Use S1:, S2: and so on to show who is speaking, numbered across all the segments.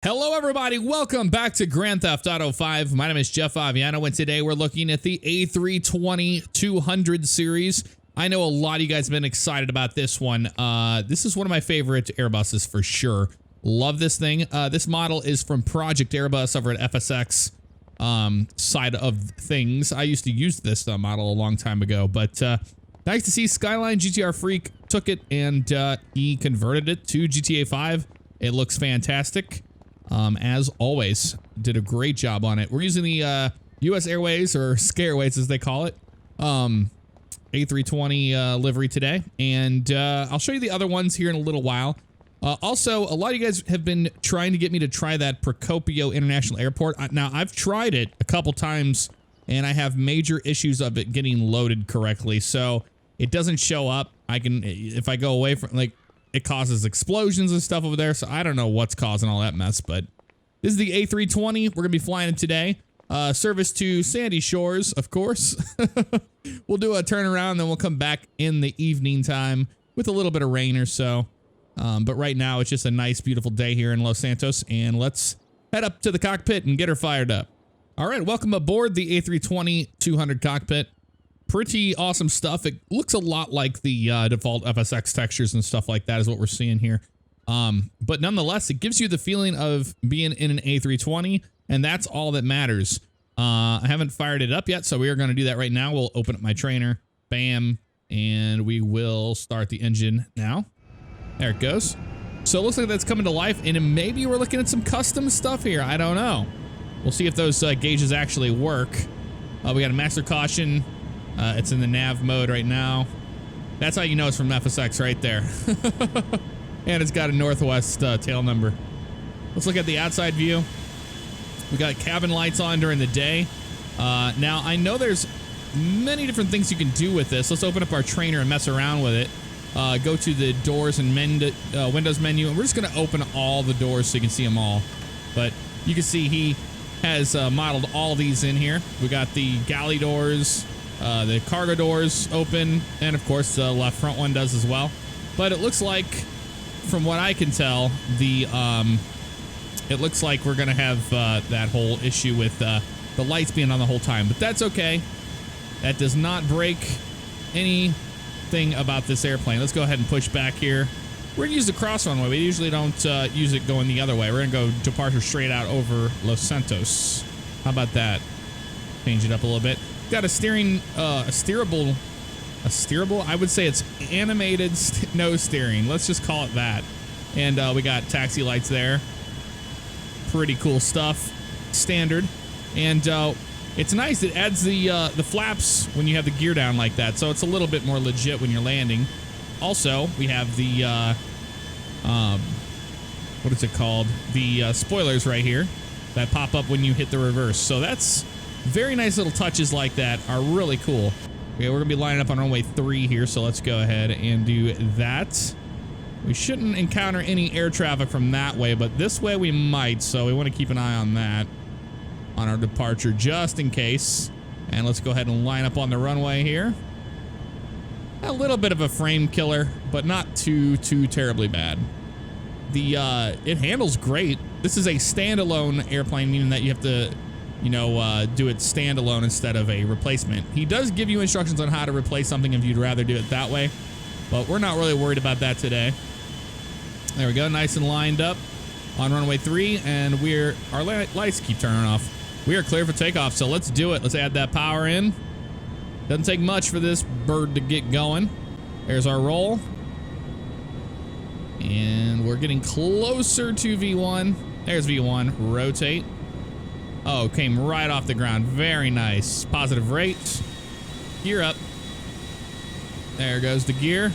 S1: Hello everybody, welcome back to Grand Theft Auto 5. My name is jfavignano and today we're looking at the A320 200 series. I know a lot of you guys have been excited about this one. This is one of my favorite Airbuses for sure. Love this thing. This model is from Project Airbus over at FSX side of things. I used to use this model a long time ago, but nice to see Skyline GTR Freak took it and he converted it to GTA 5. It looks fantastic. As always, did a great job on it. We're using the US Airways, or Scareways as they call it, A320 livery today, and I'll show you the other ones here in a little while. Also, a lot of you guys have been trying to get me to try that Procopio International Airport. Now, I've tried it a couple times, and I have major issues of it getting loaded correctly, so it doesn't show up. If I go away from, like, it causes explosions and stuff over there, so I don't know what's causing all that mess, but this is the A320. We're going to be flying it today. Service to Sandy Shores, of course. We'll do a turnaround, then we'll come back in the evening time with a little bit of rain or so. But right now, it's just a nice, beautiful day here in Los Santos, and let's head up to the cockpit and get her fired up. All right, welcome aboard the A320 200 cockpit. Pretty awesome stuff. It looks a lot like the default FSX textures and stuff like that is what we're seeing here. But nonetheless, it gives you the feeling of being in an A320, and that's all that matters. I haven't fired it up yet, so we are going to do that right now. We'll open up my trainer. Bam. And we will start the engine now. There it goes. So it looks like that's coming to life, and maybe we're looking at some custom stuff here. I don't know. We'll see if those gauges actually work. We got a master caution. It's in the nav mode right now. That's how you know it's from FSX right there. And it's got a Northwest tail number. Let's look at the outside view. We got cabin lights on during the day. Now, I know there's many different things you can do with this. Let's open up our trainer and mess around with it. Go to the doors and windows menu, and we're just going to open all the doors so you can see them all. But you can see he has modeled all these in here. We got the galley doors. The cargo doors open, and of course the left front one does as well. But it looks like, from what I can tell, it looks like we're gonna have that whole issue with the lights being on the whole time. But that's okay. That does not break anything about this airplane. Let's go ahead and push back here. We're gonna use the cross runway. We usually don't use it going the other way. We're gonna go departure straight out over Los Santos. How about that? Change it up a little bit. Got a steerable, I would say it's animated nose steering. Let's just call it that. And we got taxi lights there. Pretty cool stuff. Standard. And it's nice. It adds the flaps when you have the gear down like that. So it's a little bit more legit when you're landing. Also, we have the, what is it called? The spoilers right here that pop up when you hit the reverse. So that's very nice little touches like that are really cool. Okay, we're gonna be lining up on runway 3 here, so let's go ahead and do that. We shouldn't encounter any air traffic from that way, but this way we might, so we want to keep an eye on that on our departure just in case. And let's go ahead and line up on the runway here. A little bit of a frame killer, but not too terribly bad. It handles great. This is a standalone airplane, meaning that you have to, you know, do it standalone instead of a replacement. He does give you instructions on how to replace something if you'd rather do it that way, but we're not really worried about that today. There we go, nice and lined up on runway 3, and our lights keep turning off. We are clear for takeoff, so let's do it. Let's add that power in. Doesn't take much for this bird to get going. There's our roll. And we're getting closer to V1. There's V1, rotate. Oh, came right off the ground. Very nice. Positive rate. Gear up. There goes the gear.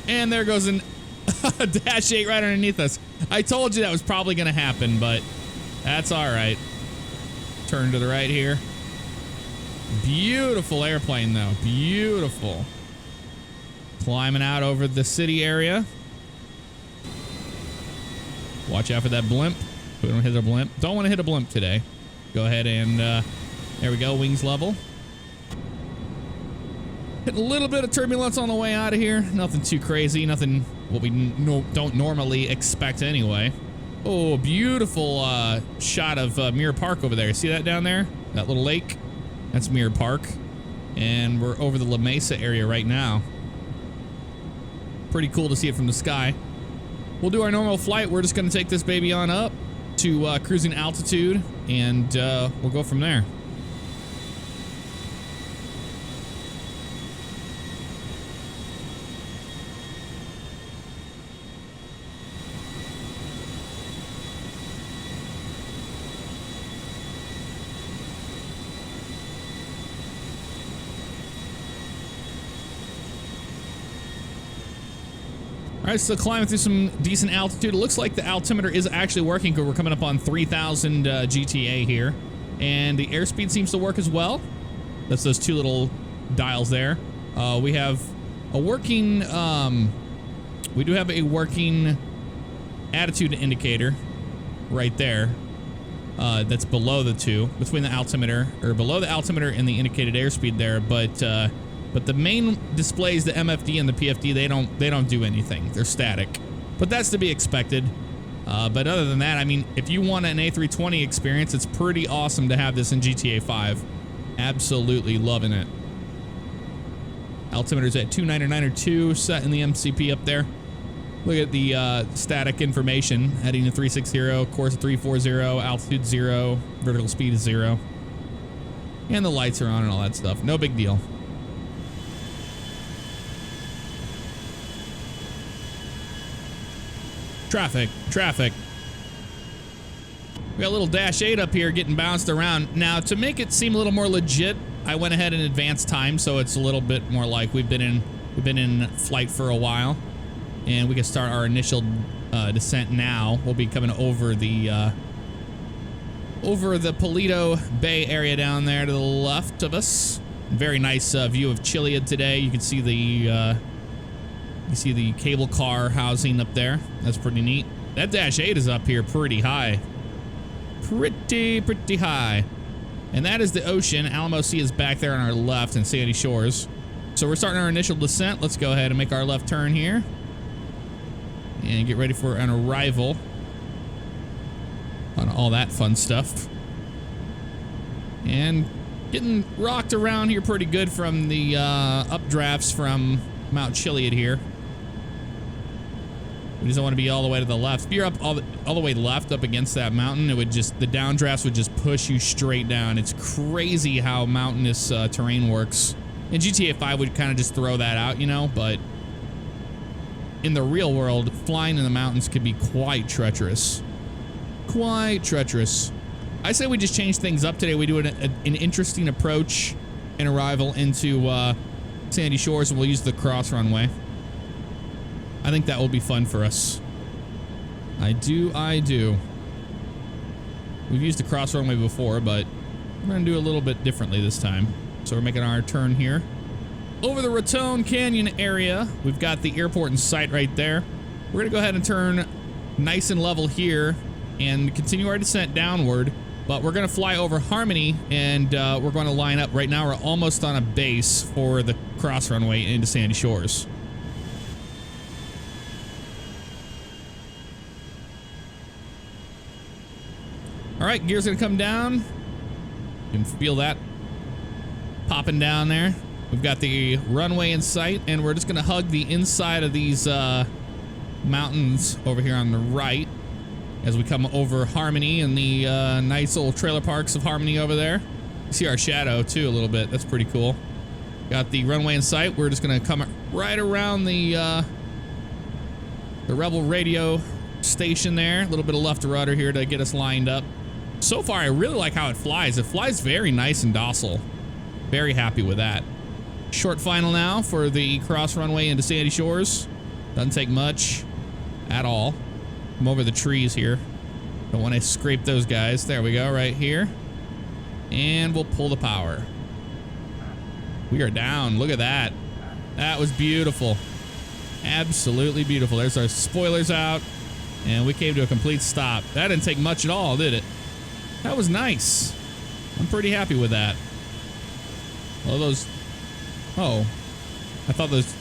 S1: And there goes a Dash 8 right underneath us. I told you that was probably going to happen, but that's all right. Turn to the right here. Beautiful airplane, though. Beautiful. Climbing out over the city area. Watch out for that blimp. We don't hit a blimp. Don't want to hit a blimp today. Go ahead and, there we go, wings level. Hit a little bit of turbulence on the way out of here. Nothing too crazy. Nothing what we don't normally expect anyway. Oh, beautiful shot of Mirror Park over there. See that down there? That little lake? That's Mirror Park. And we're over the La Mesa area right now. Pretty cool to see it from the sky. We'll do our normal flight. We're just going to take this baby on up to cruising altitude, and we'll go from there. All right, so climbing through some decent altitude. It looks like the altimeter is actually working because we're coming up on 3,000 GTA here. And the airspeed seems to work as well. That's those two little dials there. We have a working, we do have a working attitude indicator right there. That's below the two, between the altimeter, or below the altimeter and the indicated airspeed there. But the main displays, the MFD and the PFD, they don't do anything. They're static. But that's to be expected. But other than that, I mean, if you want an A320 experience, it's pretty awesome to have this in GTA 5. Absolutely loving it. Altimeter's at 299.2, set in the MCP up there. Look at the static information. Heading to 360, course 340, altitude 0, vertical speed is 0. And the lights are on and all that stuff. No big deal. Traffic, traffic. We got a little Dash 8 up here getting bounced around. Now, to make it seem a little more legit, I went ahead and advanced time, so it's a little bit more like we've been in flight for a while, and we can start our initial descent now. We'll be coming over the Paleto Bay area down there to the left of us. Very nice view of Chiliad today. You can see the cable car housing up there. That's pretty neat. That Dash 8 is up here pretty high. Pretty high. And that is the ocean. Alamo Sea is back there on our left in Sandy Shores. So we're starting our initial descent. Let's go ahead and make our left turn here. And get ready for an arrival on all that fun stuff. And getting rocked around here pretty good from the updrafts from Mount Chiliad here. We just don't want to be all the way to the left. If you're up all the way left up against that mountain, it would just, the downdrafts would just push you straight down. It's crazy how mountainous terrain works. In GTA 5 would kind of just throw that out, you know, but in the real world, flying in the mountains could be quite treacherous. Quite treacherous. I say we just change things up today. We do an interesting approach and arrival into Sandy Shores, and we'll use the cross runway. I think that will be fun for us. I do. We've used the cross runway before, but we're going to do a little bit differently this time. So we're making our turn here. Over the Raton Canyon area, we've got the airport in sight right there. We're going to go ahead and turn nice and level here and continue our descent downward. But we're going to fly over Harmony, and we're going to line up. Right now, we're almost on a base for the cross runway into Sandy Shores. All right, gear's gonna come down. You can feel that popping down there. We've got the runway in sight, and we're just gonna hug the inside of these mountains over here on the right as we come over Harmony and the nice little trailer parks of Harmony over there. You see our shadow too a little bit. That's pretty cool. Got the runway in sight. We're just gonna come right around the Rebel radio station there. A little bit of left rudder here to get us lined up. So far, I really like how it flies. It flies very nice and docile. Very happy with that. Short final now for the cross runway into Sandy Shores. Doesn't take much at all. I'm over the trees here. Don't want to scrape those guys. There we go, right here. And we'll pull the power. We are down. Look at that. That was beautiful. Absolutely beautiful. There's our spoilers out. And we came to a complete stop. That didn't take much at all, did it? That was nice. I'm pretty happy with that. Well, those... Oh. I thought those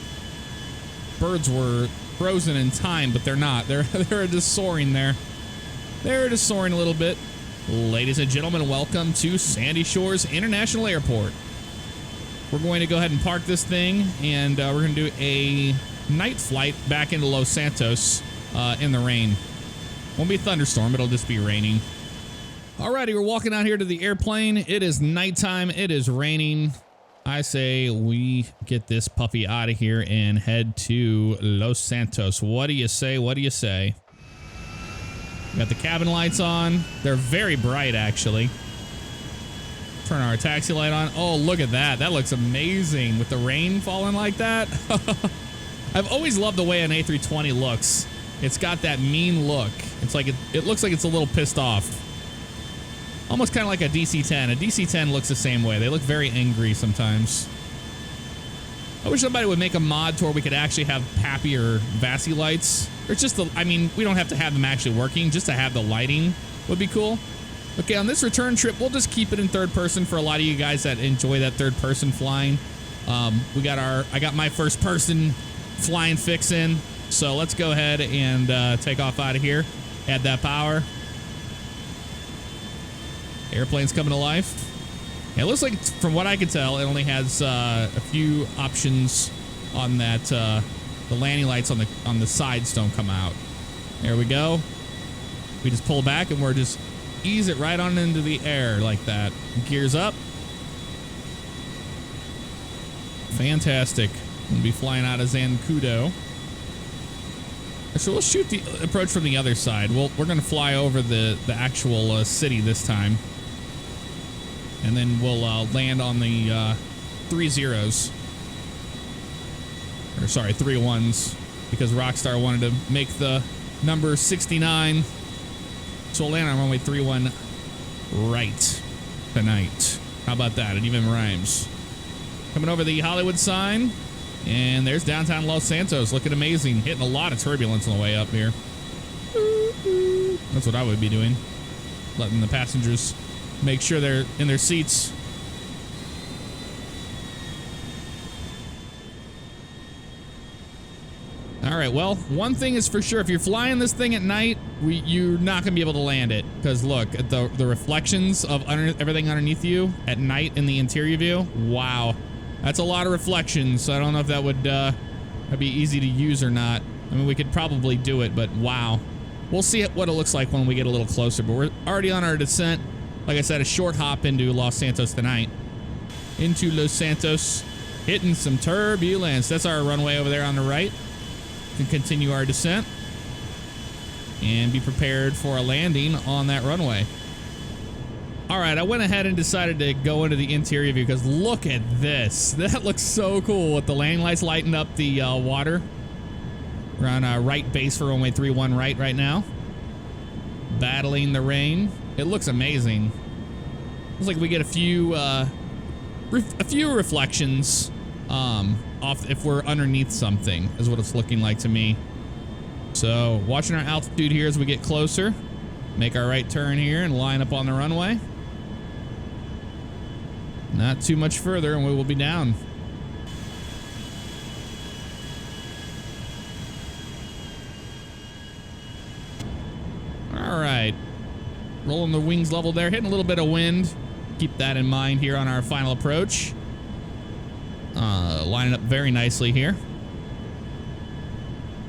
S1: birds were frozen in time, but they're not. They're just soaring there. They're just soaring a little bit. Ladies and gentlemen, welcome to Sandy Shores International Airport. We're going to go ahead and park this thing, and we're going to do a night flight back into Los Santos in the rain. Won't be a thunderstorm, it'll just be raining. Alrighty, we're walking out here to the airplane. It is nighttime, it is raining. I say we get this puppy out of here and head to Los Santos. What do you say? What do you say? We got the cabin lights on. They're very bright, actually. Turn our taxi light on. Oh, look at that. That looks amazing with the rain falling like that. I've always loved the way an A320 looks. It's got that mean look. It's like it looks like it's a little pissed off. Almost kind of like a DC-10. A DC-10 looks the same way. They look very angry sometimes. I wish somebody would make a mod to where we could actually have Pappy or Vassy lights. Or just the, I mean, we don't have to have them actually working. Just to have the lighting would be cool. Okay, on this return trip, we'll just keep it in third person for a lot of you guys that enjoy that third person flying. I got my first person flying fix in. So let's go ahead and take off out of here. Add that power. Airplane's coming to life. Yeah, it looks like, from what I can tell, it only has a few options on that. The landing lights on the sides don't come out. There we go. We just pull back and we're just ease it right on into the air like that. Gears up. Fantastic. We'll be flying out of Zancudo. So we'll shoot the approach from the other side. We're going to fly over the actual city this time. And then we'll land on the 3 zeros. Or sorry, 3 ones. Because Rockstar wanted to make the number 69. So we'll land on runway 31 right tonight. How about that? It even rhymes. Coming over the Hollywood sign. And there's downtown Los Santos. Looking amazing. Hitting a lot of turbulence on the way up here. That's what I would be doing. Letting the passengers make sure they're in their seats. All right, well, one thing is for sure. If you're flying this thing at night, you're not going to be able to land it. Because look, at the reflections of everything underneath you at night in the interior view. Wow. That's a lot of reflections. So I don't know if that would be easy to use or not. I mean, we could probably do it, but wow. We'll see what it looks like when we get a little closer. But we're already on our descent. Like I said, a short hop into Los Santos tonight. Into Los Santos. Hitting some turbulence. That's our runway over there on the right. We can continue our descent. And be prepared for a landing on that runway. Alright, I went ahead and decided to go into the interior view because look at this. That looks so cool with the landing lights lighting up the water. We're on our right base for runway 31 right now. Battling the rain. It looks amazing. Looks like we get a few reflections off if we're underneath something is what it's looking like to me. So watching our altitude here as we get closer. Make our right turn here and line up on the runway. Not too much further and we will be down. All right. Rolling the wings level there, hitting a little bit of wind. Keep that in mind here on our final approach. Lining up very nicely here.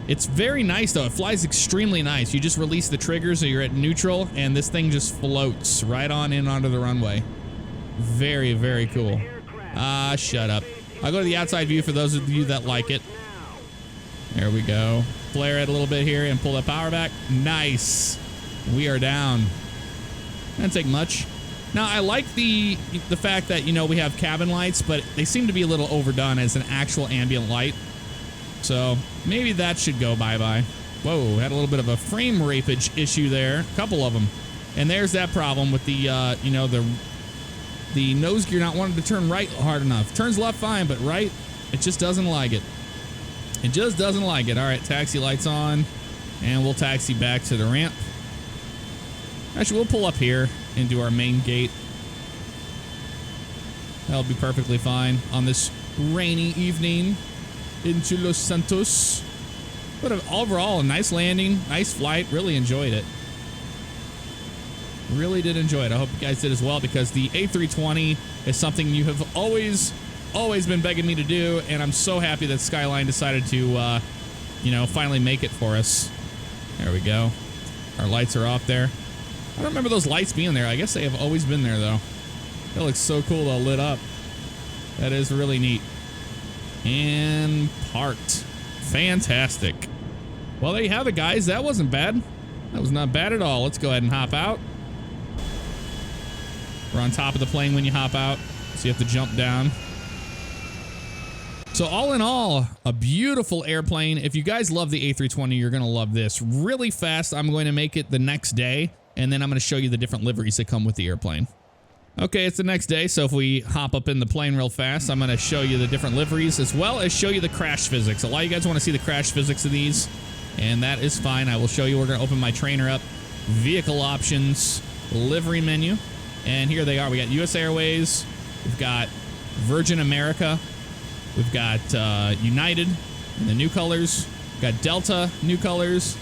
S1: It's very nice though. It flies extremely nice. You just release the triggers so you're at neutral and this thing just floats right on in onto the runway. Very, very cool. Shut up. I'll go to the outside view for those of you that like it. There we go. Flare it a little bit here and pull that power back. Nice. We are down. Doesn't take much. Now, I like the fact that, you know, we have cabin lights, but they seem to be a little overdone as an actual ambient light. So maybe that should go bye-bye. Whoa, had a little bit of a frame rapeage issue there. A couple of them. And there's that problem with the, you know, the nose gear not wanting to turn right hard enough. Turns left fine, but right, it just doesn't like it. It just doesn't like it. All right, taxi lights on. And we'll taxi back to the ramp. Actually, we'll pull up here into our main gate. That'll be perfectly fine on this rainy evening into Los Santos. But overall, a nice landing, nice flight. Really enjoyed it. Really did enjoy it. I hope you guys did as well, because the A320 is something you have always been begging me to do, and I'm so happy that Skyline decided to, you know, finally make it for us. There we go. Our lights are off there. I don't remember those lights being there. I guess they have always been there, though. That looks so cool, though, lit up. That is really neat. And parked. Fantastic. Well, there you have it, guys. That wasn't bad. That was not bad at all. Let's go ahead and hop out. We're on top of the plane when you hop out, so you have to jump down. So all in all, a beautiful airplane. If you guys love the A320, you're going to love this. Really fast, I'm going to make it the next day, and then I'm going to show you the different liveries that come with the airplane. Okay, it's the next day, so if we hop up in the plane real fast, I'm going to show you the different liveries, as well as show you the crash physics. A lot of you guys want to see the crash physics of these, and that is fine. I will show you. We're going to open my trainer up. Vehicle options, livery menu, and here they are. We got US Airways, we've got Virgin America, we've got United in the new colors, we've got Delta new colors,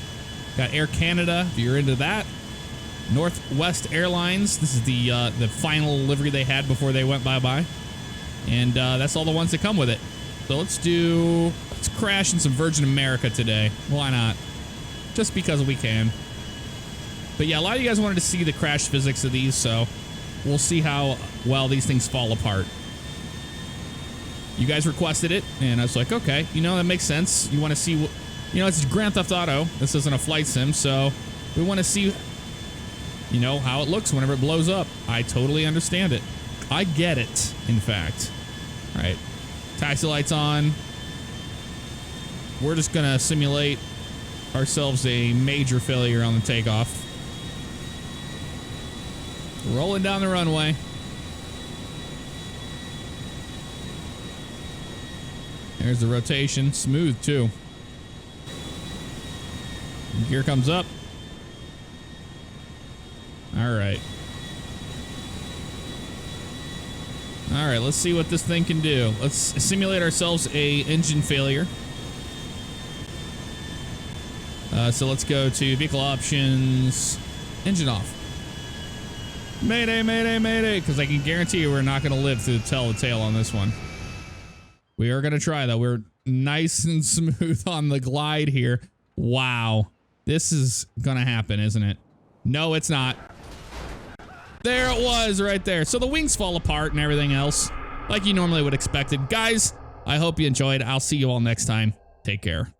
S1: got Air Canada if you're into that, Northwest Airlines. This is the final livery they had before they went bye-bye, and that's all the ones that come with it. So let's crash in some Virgin America today. Why not? Just because we can. But yeah, a lot of you guys wanted to see the crash physics of these, so we'll see how well these things fall apart. You guys requested it, and I was like, okay, you know, that makes sense. You want to see, you know, it's Grand Theft Auto. This isn't a flight sim, so we want to see, you know, how it looks whenever it blows up. I totally understand it. I get it, in fact. All right, taxi lights on. We're just going to simulate ourselves a major failure on the takeoff. Rolling down the runway. There's the rotation. Smooth, too. Gear comes up. All right. All right, let's see what this thing can do. Let's simulate ourselves a engine failure. So let's go to vehicle options, engine off. Mayday, mayday, mayday, because I can guarantee you we're not going to live to tell the tale on this one. We are going to try, though. We're nice and smooth on the glide here. Wow. This is going to happen, isn't it? No, it's not. There it was right there. So the wings fall apart and everything else, like you normally would expect it. Guys, I hope you enjoyed. I'll see you all next time. Take care.